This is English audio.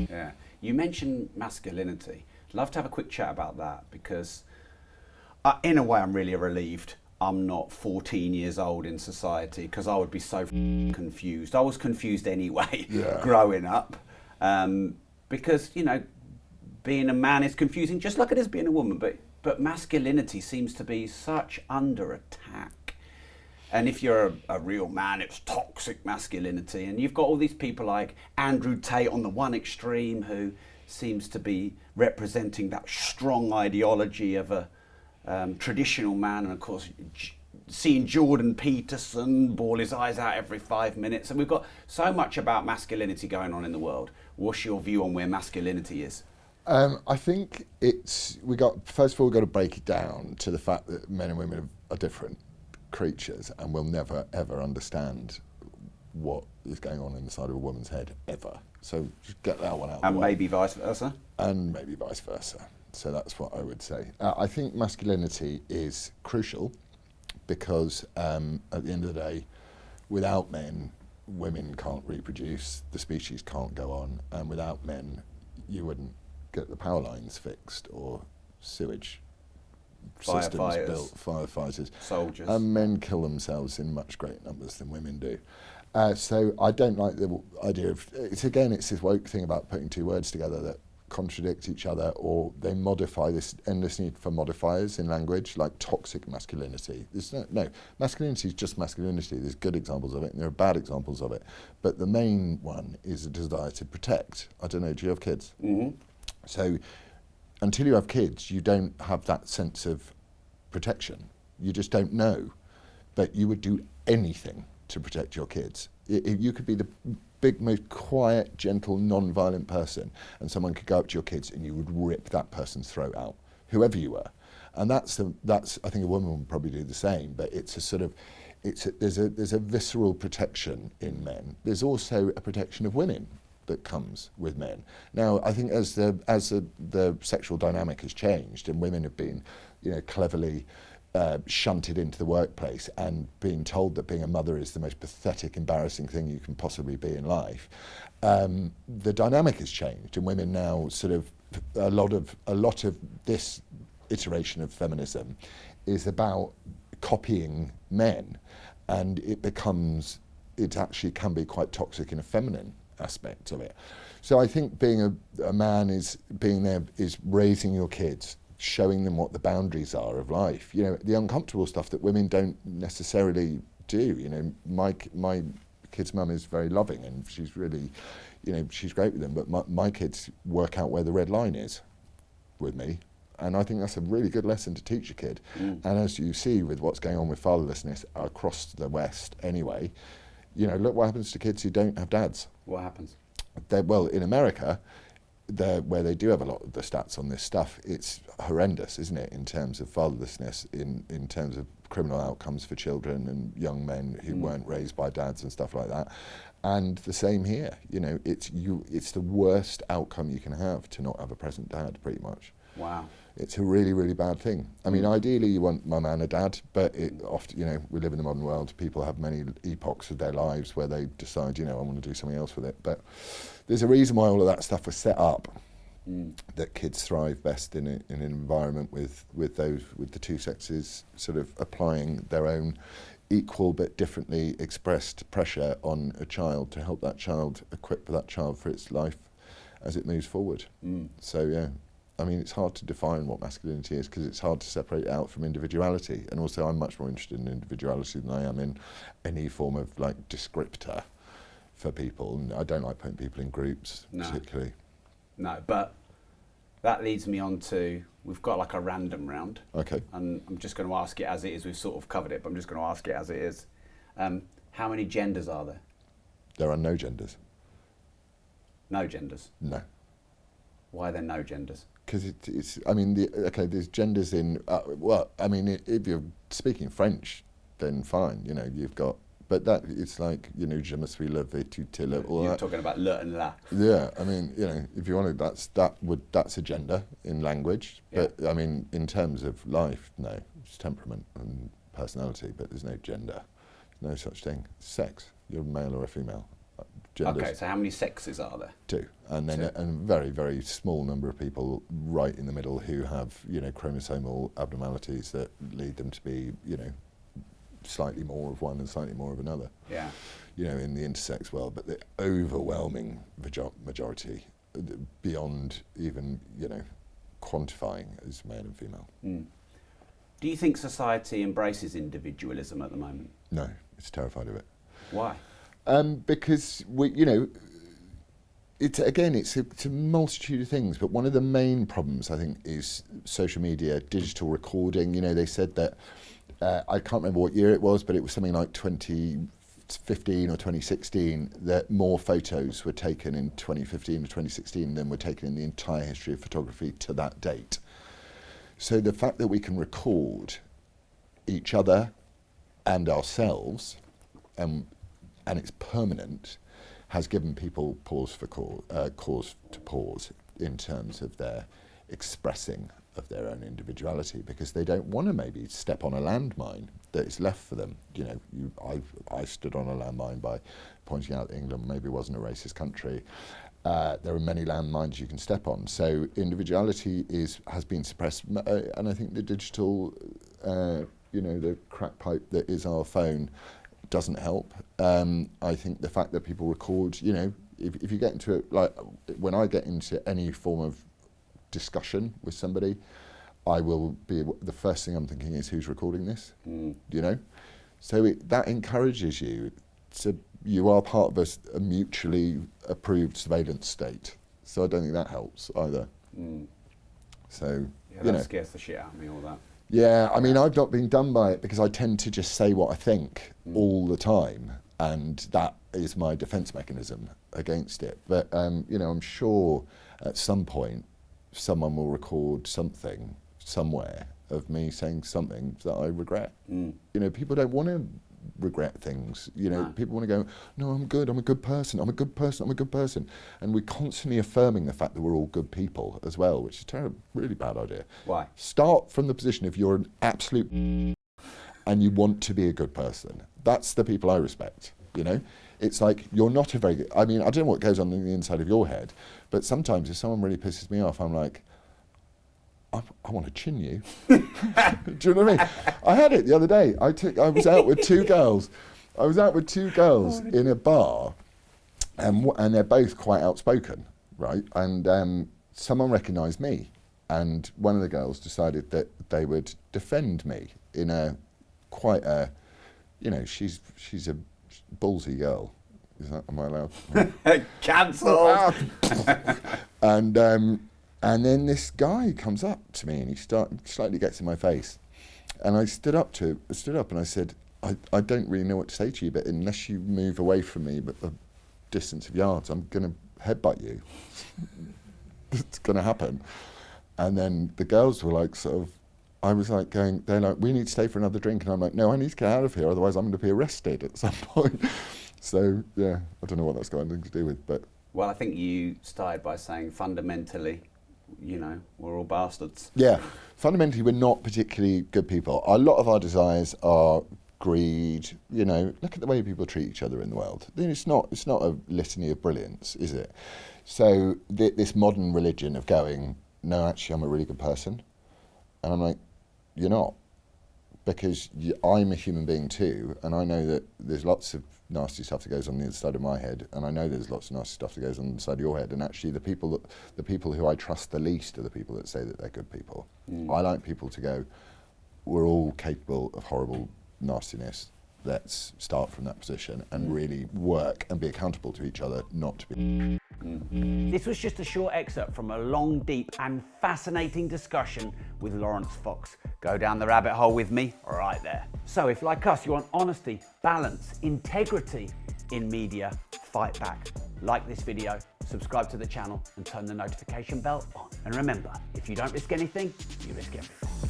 Yeah. You mentioned masculinity. I'd love to have a quick chat about that because in a way I'm really relieved I'm not 14 years old in society because I would be so confused. I was confused anyway growing up because, you know, being a man is confusing just like it is being a woman, but masculinity seems to be such under attack. And if you're a real man, it's toxic masculinity. And you've got all these people like Andrew Tate on the one extreme who seems to be representing that strong ideology of a traditional man. And of course, seeing Jordan Peterson bawl his eyes out every 5 minutes. And we've got so much about masculinity going on in the world. What's your view on where masculinity is? I think first of all, we've got to break it down to the fact that men and women are different creatures and will never ever understand what is going on inside of a woman's head ever. So just get that one out. And maybe vice versa. And maybe vice versa. So that's what I would say. I think masculinity is crucial because at the end of the day, without men, women can't reproduce, the species can't go on, and without men, you wouldn't get the power lines fixed or sewage systems built, firefighters, soldiers, and men kill themselves in much greater numbers than women do. So I don't like the idea of it's this woke thing about putting two words together that contradict each other, or they modify this endless need for modifiers in language, like toxic masculinity. There's no masculinity is just masculinity. There's good examples of it and there are bad examples of it, but the main one is a desire to protect. I don't know, do you have kids? Mm-hmm. So until you have kids, you don't have that sense of protection. You just don't know. But you would do anything to protect your kids. You could be the big, most quiet, gentle, non-violent person, and someone could go up to your kids and you would rip that person's throat out, whoever you were. And that's I think a woman would probably do the same, but it's a sort of, there's a visceral protection in men. There's also a protection of women that comes with men. Now, I think as the sexual dynamic has changed and women have been, cleverly shunted into the workplace and being told that being a mother is the most pathetic, embarrassing thing you can possibly be in life, the dynamic has changed, and women now sort of a lot of this iteration of feminism is about copying men, and it actually can be quite toxic in a feminine aspect of it. So I think being a man is raising your kids, showing them what the boundaries are of life. The uncomfortable stuff that women don't necessarily do. My kid's mum is very loving and she's really, she's great with them, but my kids work out where the red line is with me. And I think that's a really good lesson to teach a kid. And as you see with what's going on with fatherlessness across the West anyway, look what happens to kids who don't have dads. What happens? Well, in America, where they do have a lot of the stats on this stuff, it's horrendous, isn't it, in terms of fatherlessness, in terms of criminal outcomes for children and young men who weren't raised by dads and stuff like that. And the same here, it's the worst outcome you can have to not have a present dad, pretty much. Wow. It's a really, really bad thing. I mean, ideally you want mum and a dad, but it often, we live in the modern world. People have many epochs of their lives where they decide, I want to do something else with it. But there's a reason why all of that stuff was set up, that kids thrive best in an environment with the two sexes sort of applying their own equal but differently expressed pressure on a child to help that child, equip that child for its life as it moves forward. So, yeah. I mean, it's hard to define what masculinity is because it's hard to separate it out from individuality. And also, I'm much more interested in individuality than I am in any form of descriptor for people. And I don't like putting people in groups particularly. No, but that leads me on to, we've got a random round. Okay. And I'm just going to ask it as it is. We've sort of covered it, but I'm just going to ask it as it is. How many genders are there? There are no genders. No genders? No. Why are there no genders? Because there's genders in, if you're speaking French, then fine, you've got, but that, it's like, je me suis levé tout à l'heure. You're talking about le and la. Yeah, I mean, if you wanted, that's a gender in language, but I mean, in terms of life, no, it's temperament and personality, but there's no gender, no such thing. Sex, you're a male or a female. genders. Okay, so how many sexes are there? 2, and then Two. a very, very small number of people right in the middle who have, you know, chromosomal abnormalities that lead them to be, you know, slightly more of one and slightly more of another. Yeah. You know, in the intersex world, but the overwhelming majority, beyond even, you know, quantifying, is male and female. Mm. Do you think society embraces individualism at the moment? No, it's terrified of it. Why? Because we, you know, it's a multitude of things, but one of the main problems I think is social media, digital recording. You know, they said that I can't remember what year it was, but it was something like 2015 or 2016 that more photos were taken in 2015 or 2016 than were taken in the entire history of photography to that date. So the fact that we can record each other and ourselves, and it's permanent, has given people cause to pause in terms of their expressing of their own individuality, because they don't want to maybe step on a landmine that is left for them. You know, I stood on a landmine by pointing out that England maybe wasn't a racist country. There are many landmines you can step on. So individuality has been suppressed, and I think the digital, you know, the crack pipe that is our phone doesn't help. I think the fact that people record, you know, if you get into it, like when I get into any form of discussion with somebody, I will be, the first thing I'm thinking is, who's recording this? You know? So that encourages you to, you are part of a mutually approved surveillance state. So I don't think that helps either. So, yeah, you know. That scares the shit out of me, all that. Yeah, I mean, I've not been done by it because I tend to just say what I think all the time, and that is my defense mechanism against it. But, you know, I'm sure at some point someone will record something somewhere of me saying something that I regret. You know, people don't want to regret things. You know, people want to go, no, I'm good, I'm a good person, I'm a good person, I'm a good person. And we're constantly affirming the fact that we're all good people as well, which is a really bad idea. Why? Start from the position if you're an absolute and you want to be a good person. That's the people I respect, you know? It's like, you're not a very good, I mean, I don't know what goes on in the inside of your head, but sometimes if someone really pisses me off, I'm like, I want to chin you. Do you know what I mean? I had it the other day. I was out with 2 girls. I was out with 2 girls in a bar, and they're both quite outspoken, right? And someone recognised me, and one of the girls decided that they would defend me in a quite a, you know, she's a ballsy girl. Am I allowed? Cancelled. And then this guy comes up to me and he slightly gets in my face, and I stood up and I said, I don't really know what to say to you, but unless you move away from me but a distance of yards, I'm going to headbutt you. It's going to happen. And then the girls were like, sort of, I was like going, they're like, we need to stay for another drink, and I'm like, no, I need to get out of here, otherwise I'm going to be arrested at some point. So yeah, I don't know what that's got anything to do with, but. Well, I think you started by saying fundamentally, you know, we're all bastards. Yeah, fundamentally we're not particularly good people. A lot of our desires are greed, you know, look at the way people treat each other in the world. It's not a litany of brilliance, is it? So this modern religion of going, no, actually I'm a really good person. And I'm like, you're not. Because I'm a human being too, and I know that there's lots of nasty stuff that goes on the inside of my head, and I know there's lots of nasty stuff that goes on the inside of your head, and actually the people who I trust the least are the people that say that they're good people. I like people to go, we're all capable of horrible nastiness. Let's start from that position and really work and be accountable to each other, not to be. This was just a short excerpt from a long, deep and fascinating discussion with Laurence Fox. Go down the rabbit hole with me right there. So if, like us, you want honesty, balance, integrity in media, fight back. Like this video, subscribe to the channel and turn the notification bell on. And remember, if you don't risk anything, you risk everything.